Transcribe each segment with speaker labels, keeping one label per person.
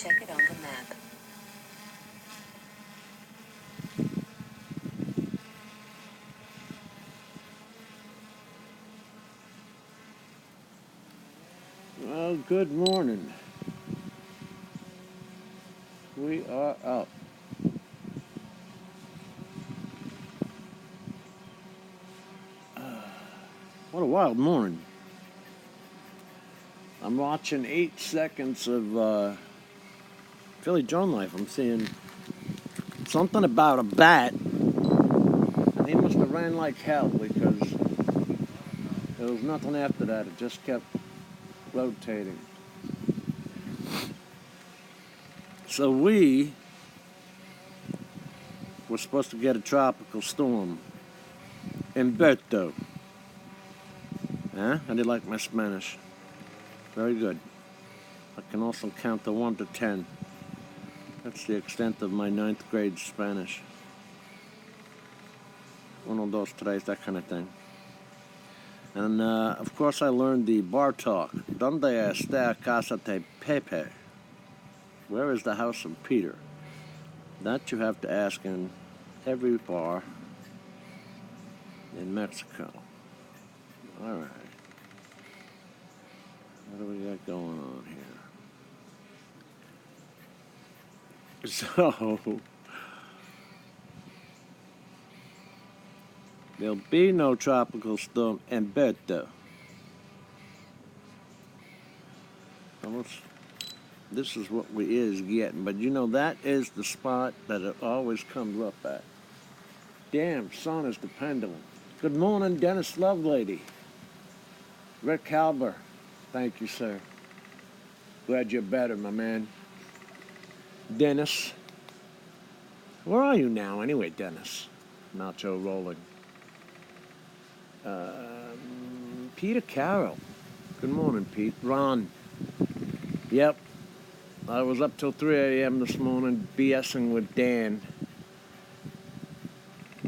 Speaker 1: check it on the map.
Speaker 2: Well, good morning. We are up. What a wild morning. I'm watching 8 seconds of Philly Joan Life. I'm seeing something about a bat. And he must have ran like hell because there was nothing after that. It just kept rotating. So we were supposed to get a tropical storm. Humberto. Huh? How do you like my Spanish? Very good. I can also count to 1 to 10. That's the extent of my 9th grade Spanish. Uno, dos, tres, that kind of thing. And, of course, I learned the bar talk. Donde está casa de Pepe? Where is the house of Peter? That you have to ask in every bar in Mexico. All right. What do we got going on here? So, there'll be no tropical storm Humberto. This is what we is getting, but you know, that is the spot that it always comes up at. Damn, son is the pendulum. Good morning, Dennis Lovelady. Rick Halber. Thank you, sir. Glad you're better, my man. Dennis. Where are you now, anyway, Dennis? Nacho rolling. Peter Carroll. Good morning, Pete. Ron. Yep. I was up till 3 a.m. this morning BSing with Dan.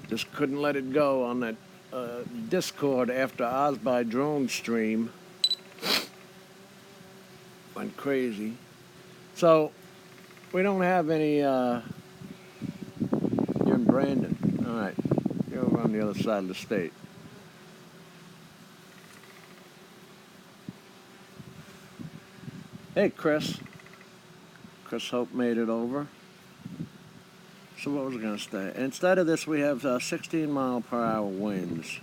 Speaker 2: Just couldn't let it go on that Discord after Oz by Drone stream. Went crazy. So, we don't have any, you're in Brandon. All right. You're over on the other side of the state. Hey, Chris. Chris Hope made it over. So what was I going to say? Instead of this, we have 16 mile per hour winds.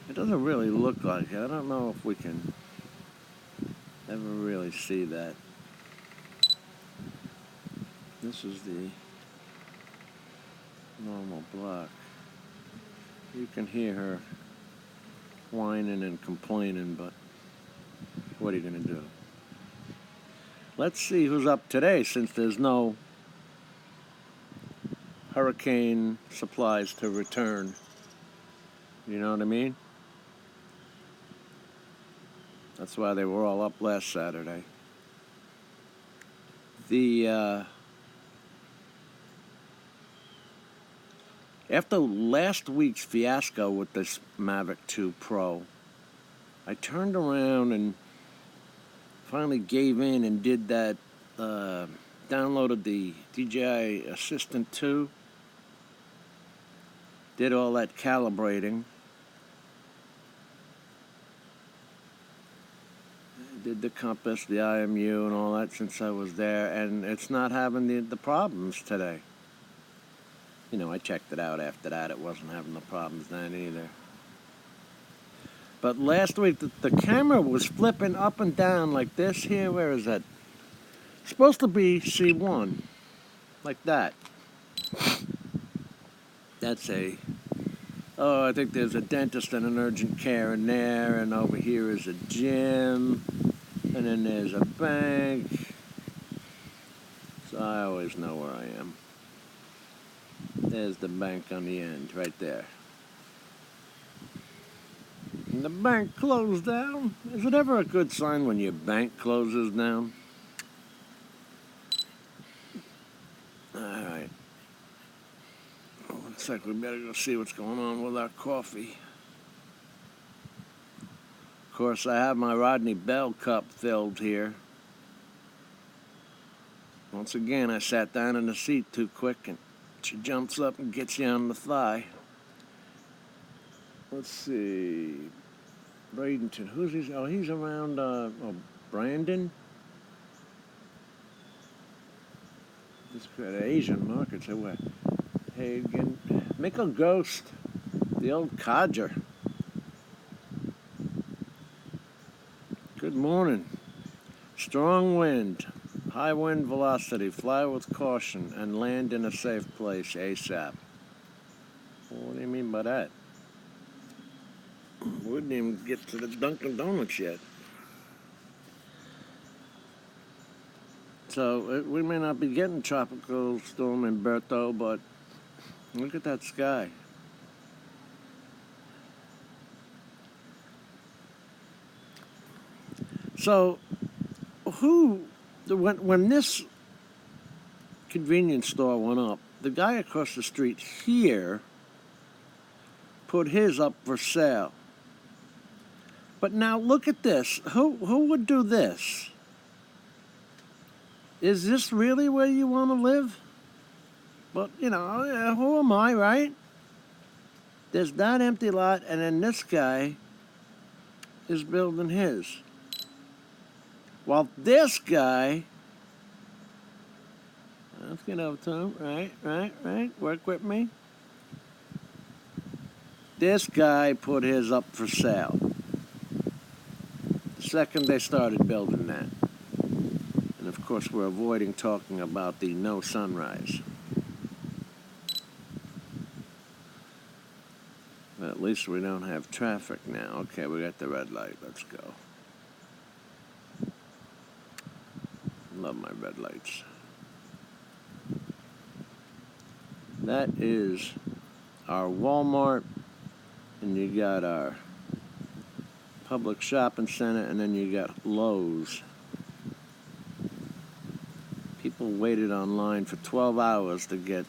Speaker 2: It doesn't really look like it. I don't know if we can ever really see that. This is the normal block. You can hear her whining and complaining, but what are you going to do? Let's see who's up today, since there's no hurricane supplies to return. You know what I mean? That's why they were all up last Saturday. After last week's fiasco with this Mavic 2 Pro, I turned around and finally gave in and did that, downloaded the DJI Assistant 2, did all that calibrating, did the compass, the IMU and all that since I was there, and it's not having the problems today. You know, I checked it out after that. It wasn't having the problems then either. But last week, the camera was flipping up and down like this here. Where is that? It's supposed to be C1. Like that. That's a... Oh, I think there's a dentist and an urgent care in there. And over here is a gym. And then there's a bank. So I always know where I am. There's the bank on the end, right there. And the bank closed down. Is it ever a good sign when your bank closes down? All right. Looks like we better go see what's going on with our coffee. Of course, I have my Rodney Bell cup filled here. Once again, I sat down in the seat too quick, and she jumps up and gets you on the thigh. Let's see. Bradenton. Who's he? Oh, he's around, Brandon? This Asian markets. Hagen. Mickle Ghost. The old codger. Good morning. Strong wind. High wind velocity. Fly with caution and land in a safe place ASAP. Well, what do you mean by that? We didn't even get to the Dunkin' Donuts yet. So we may not be getting tropical storm Umberto, but look at that sky. So when this convenience store went up, the guy across the street here put his up for sale. But now look at this. Who would do this? Is this really where you want to live? But, who am I, right? There's that empty lot, and then this guy is building his. While this guy, let's get over to him, right, work with me. This guy put his up for sale. The second they started building that. And of course we're avoiding talking about the no sunrise. But at least we don't have traffic now. Okay, we got the red light, let's go. Love my red lights. That is our Walmart, and you got our public shopping center, and then you got Lowe's. People waited online for 12 hours to get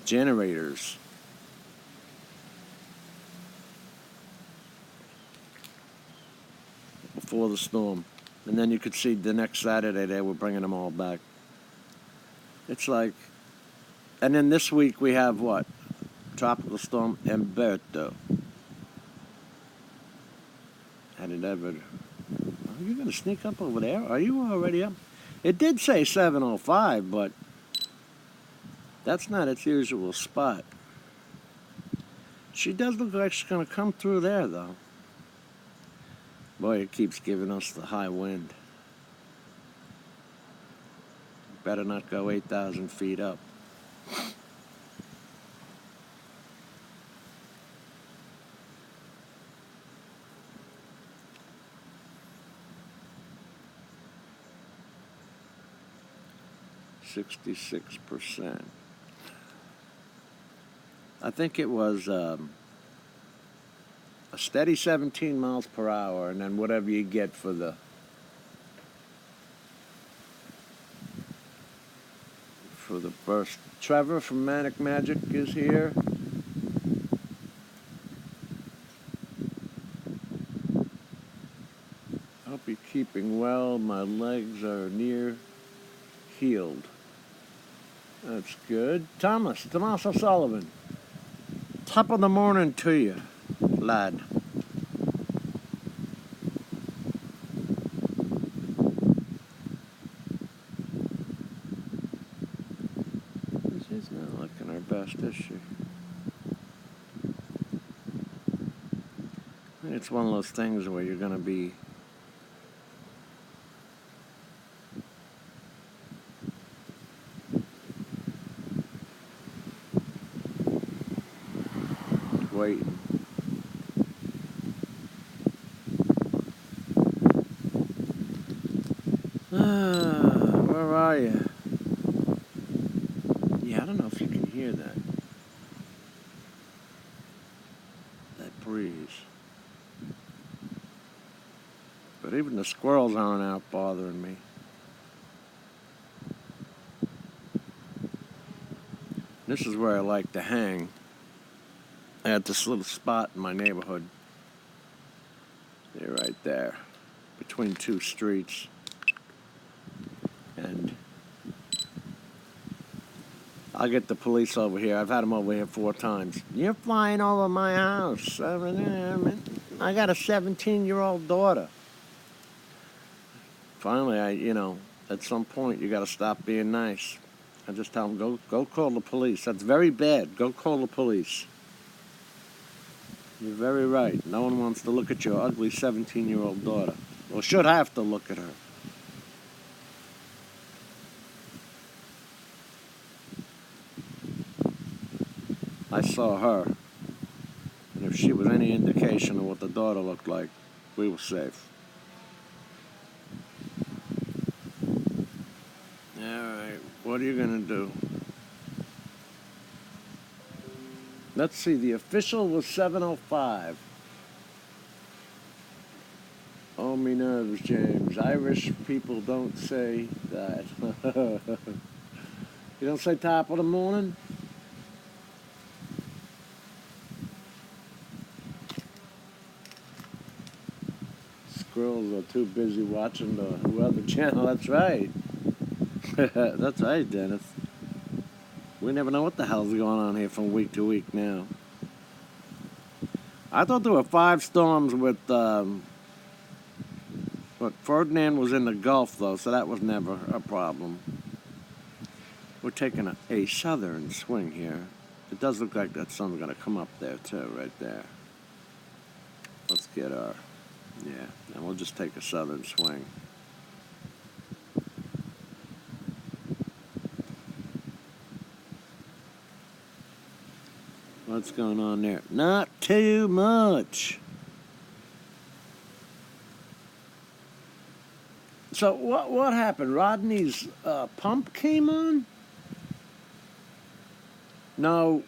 Speaker 2: generators. Before the storm. And then you could see the next Saturday they were bringing them all back. It's like, and then this week we have what? Tropical storm Umberto. How did ever? Are you going to sneak up over there? Are you already up? It did say 7:05, but that's not its usual spot. She does look like she's going to come through there, though. Boy, it keeps giving us the high wind. Better not go 8,000 feet up. %. I think it was a steady 17 miles per hour, and then whatever you get for the burst. Trevor from Manic Magic is here. Hope you're keeping well. My legs are near healed. That's good. Thomas O'Sullivan. Top of the morning to you, lad. She's not looking her best, is she? It's one of those things where you're going to be waiting. Where are you? Yeah, I don't know if you can hear that. That breeze. But even the squirrels aren't out bothering me. This is where I like to hang. I got this little spot in my neighborhood. They're right there, between two streets. And I'll get the police over here. I've had them over here 4 times. You're flying over my house. I got a 17-year-old daughter. Finally, at some point you got to stop being nice. I just tell them, go call the police. That's very bad. Go call the police. You're very right. No one wants to look at your ugly 17-year-old daughter. Or should have to look at her. I saw her, and if she was any indication of what the daughter looked like, we were safe. All right, what are you going to do? Let's see, the official was 7:05. Oh, me nerves, James. Irish people don't say that. You don't say top of the morning? Squirrels are too busy watching the Weather Channel. That's right. That's right, Dennis. We never know what the hell's going on here from week to week now. I thought there were 5 storms with, but Ferdinand was in the Gulf, though, so that was never a problem. We're taking a southern swing here. It does look like that sun's going to come up there, too, right there. Let's get our... Yeah, and we'll just take a southern swing. What's going on there? Not too much. So what happened? Rodney's pump came on? No,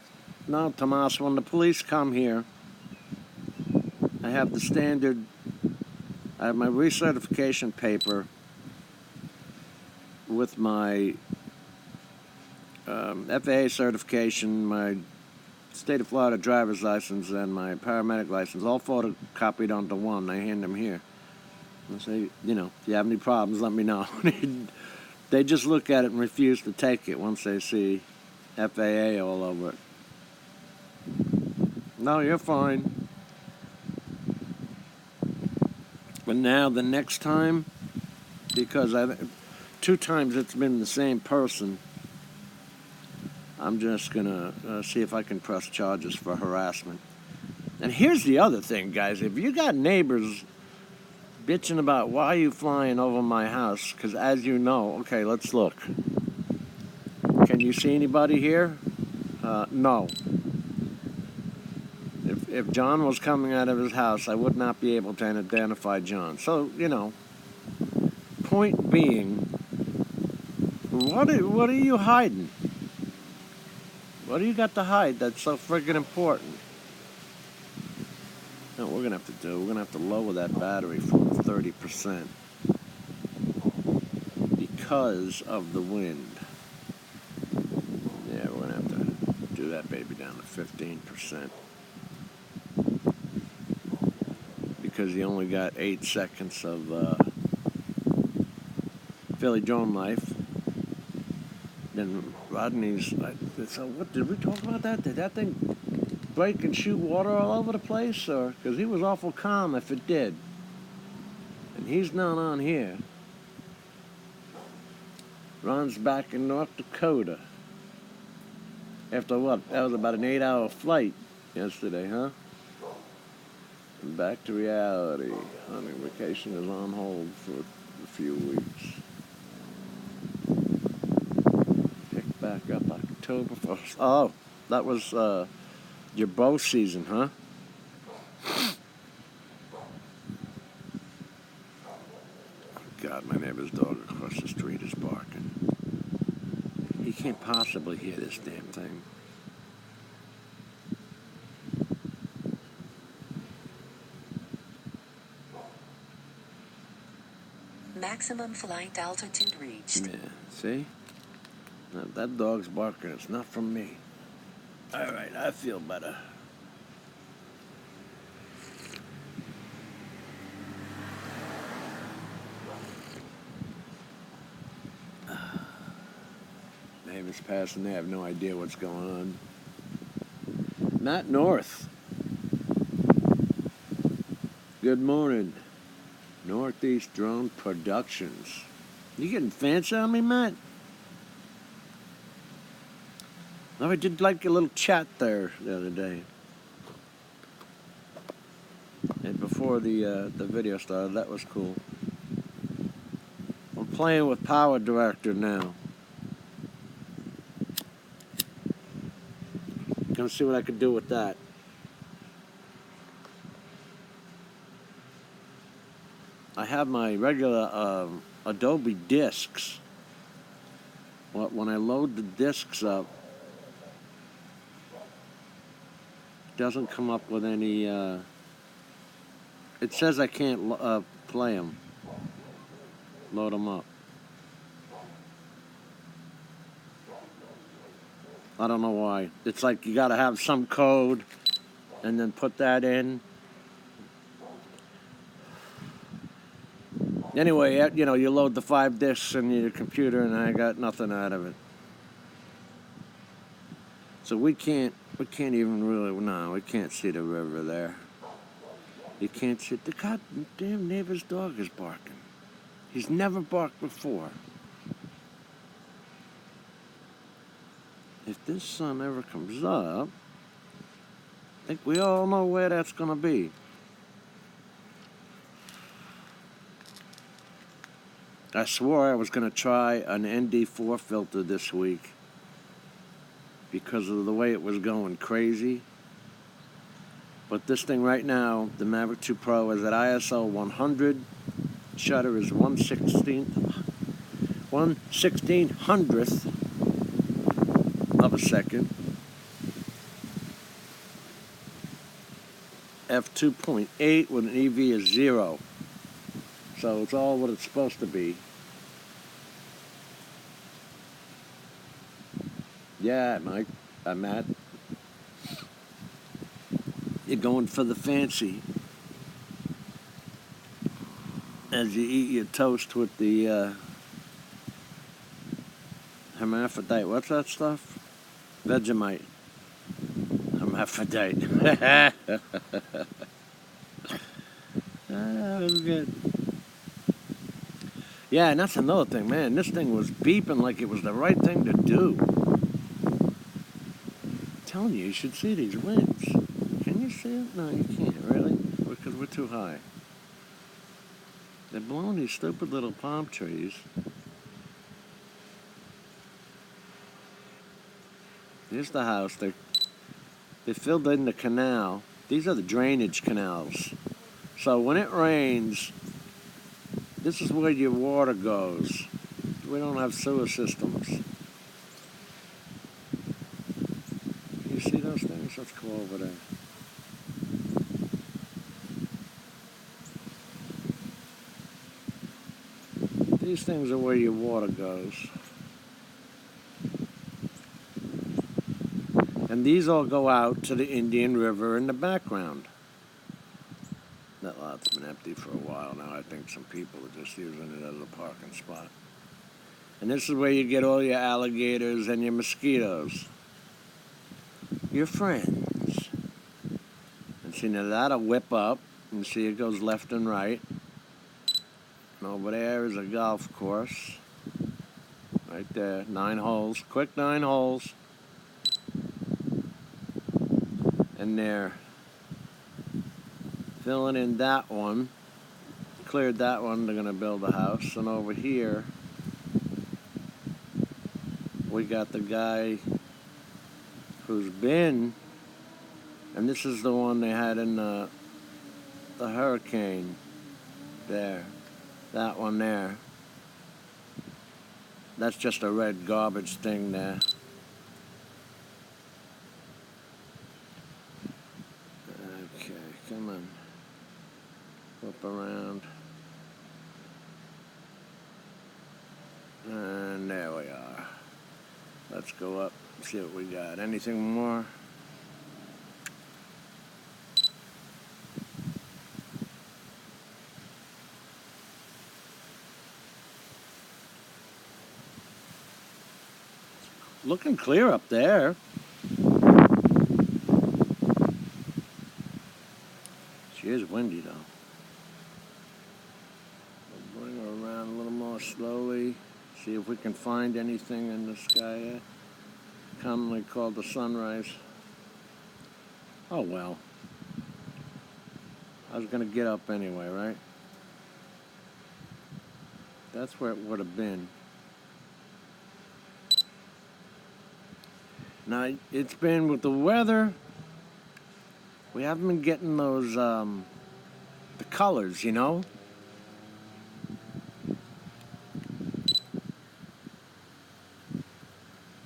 Speaker 2: Tomas. When the police come here, I have the standard. I have my recertification paper with my FAA certification, my state of Florida driver's license, and my paramedic license, all photocopied onto one. I hand them here. I say, if you have any problems, let me know. They just look at it and refuse to take it once they see FAA all over it. No, you're fine. But now the next time, because 2 times it's been the same person, I'm just going to see if I can press charges for harassment. And here's the other thing, guys. If you got neighbors bitching about why are you flying over my house, because as you know, okay, let's look. Can you see anybody here? No. If John was coming out of his house, I would not be able to identify John. So, point being, what are you hiding? What do you got to hide that's so friggin' important? You know what we're going to have to do? We're going to have to lower that battery from 30% because of the wind. Yeah, we're going to have to do that baby down to 15%. Because he only got 8 seconds of Philly drone life. Then Rodney's so what did we talk about that? Did that thing break and shoot water all over the place? Or because he was awful calm if it did. And he's not on here. Ron's back in North Dakota. After what? That was about an 8-hour flight yesterday, huh? And back to reality. Hunting vacation is on hold for a few weeks. Pick back up October 1st. Oh, that was your bow season, huh? God, my neighbor's dog across the street is barking. He can't possibly hear this damn thing.
Speaker 1: Maximum flight altitude reached.
Speaker 2: Yeah, see? Now, that dog's barking. It's not from me. All right, I feel better. neighbors passing, they have no idea what's going on. Matt North. Good morning. Northeast Drone Productions. You getting fancy on me, Matt? No, I did like a little chat there the other day. And before the video started, that was cool. I'm playing with Power Director now. Gonna see what I can do with that. I have my regular Adobe discs. Well, when I load the discs up, it doesn't come up with any. It says I can't play them, load them up. I don't know why. It's like you gotta have some code and then put that in. Anyway, you know, you load the 5 discs in your computer and I got nothing out of it. So we can't even really, no, we can't see the river there. You can't see, the goddamn neighbor's dog is barking. He's never barked before. If this sun ever comes up, I think we all know where that's gonna be. I swore I was gonna try an ND4 filter this week because of the way it was going crazy. But this thing right now, the Maverick 2 Pro, is at ISO 100. Shutter is 1/1600th of a second. f2.8 with an EV of 0. So it's all what it's supposed to be. Yeah, Mike, I'm Matt. You're going for the fancy as you eat your toast with the hermaphrodite. What's that stuff? Vegemite. Hermaphrodite. That was good. Yeah, and that's another thing, man. This thing was beeping like it was the right thing to do. I'm telling you, you should see these winds. Can you see it? No, you can't, really, because we're too high. They're blowing these stupid little palm trees. Here's the house. They filled in the canal. These are the drainage canals. So when it rains, this is where your water goes. We don't have sewer systems. You see those things? Let's go over there. These things are where your water goes. And these all go out to the Indian River in the background. That lot's been empty for a while now. I think some people are just using it as a parking spot. And this is where you get all your alligators and your mosquitoes. Your friends. And see, now that'll whip up. And see, it goes left and right. And over there is a golf course. Right there, 9 holes. Quick 9 holes. And they're filling in that one. Cleared that one, they're gonna build a house. And over here, we got the guy who's been, and this is the one they had in the hurricane there. That one there. That's just a red garbage thing there. Okay, come on. Flip around. And there we are. Let's go up and see what we got. Anything more? looking clear up there. She is windy, though. We'll bring her around a little more slowly. See if we can find anything in the sky yet. Commonly called the sunrise. Oh, well. I was going to get up anyway, right? That's where it would have been. Now, it's been with the weather, we haven't been getting those, the colors, you know?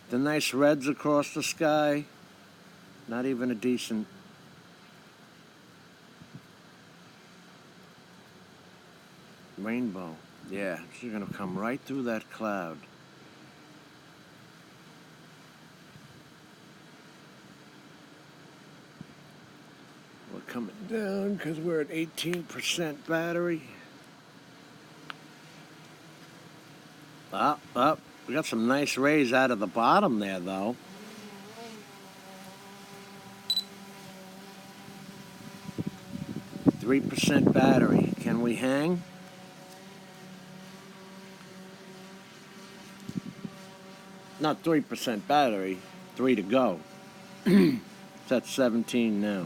Speaker 2: The nice reds across the sky, not even a decent rainbow. Yeah, she's gonna come right through that cloud. We're coming down because we're at 18% battery. Up. We got some nice rays out of the bottom there, though. %3 battery. Can we hang? Not 3% battery, 3 to go. It's at 17 now.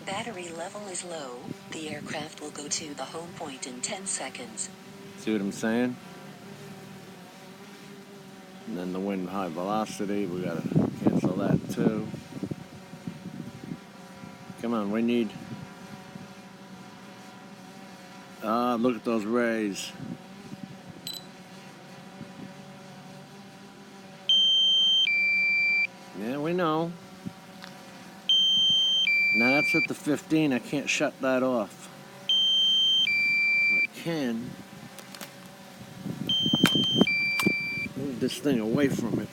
Speaker 1: Battery level is low. The aircraft will go to the home point in 10 seconds.
Speaker 2: See what I'm saying? And then the wind high velocity, we gotta cancel that too. Come on, we need... look at those rays. Yeah, we know. Now that's at the 15, I can't shut that off. I can move this thing away from it.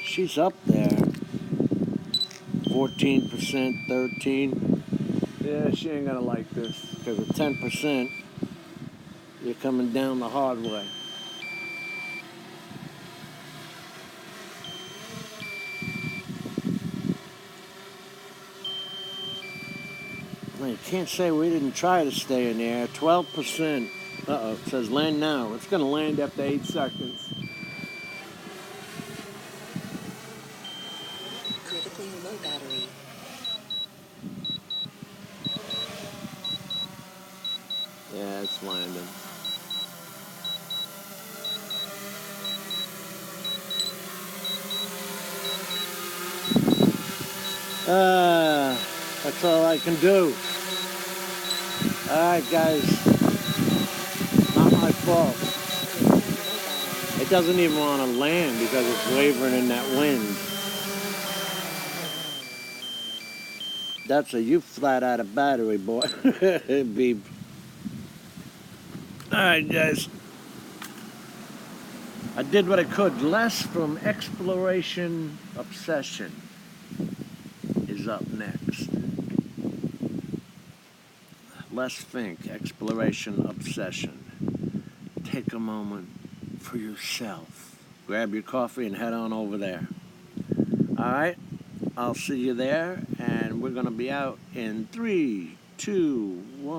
Speaker 2: She's up there. 14%, 13. Yeah, she ain't gonna like this. Because at 10%, you're coming down the hard way. Well, you can't say we didn't try to stay in the air. 12%. Uh-oh, it says land now. It's gonna land after 8 seconds.
Speaker 1: Critically low battery.
Speaker 2: Yeah, it's landing. That's all I can do. Alright, guys. Not my fault. It doesn't even want to land because it's wavering in that wind. That's a you flat out of battery, boy. Beep. Alright, guys. I did what I could. Less from Exploration Obsession is up next. Les Fink, Exploration Obsession. Take a moment for yourself. Grab your coffee and head on over there. Alright, I'll see you there, and we're going to be out in 3, 2, 1.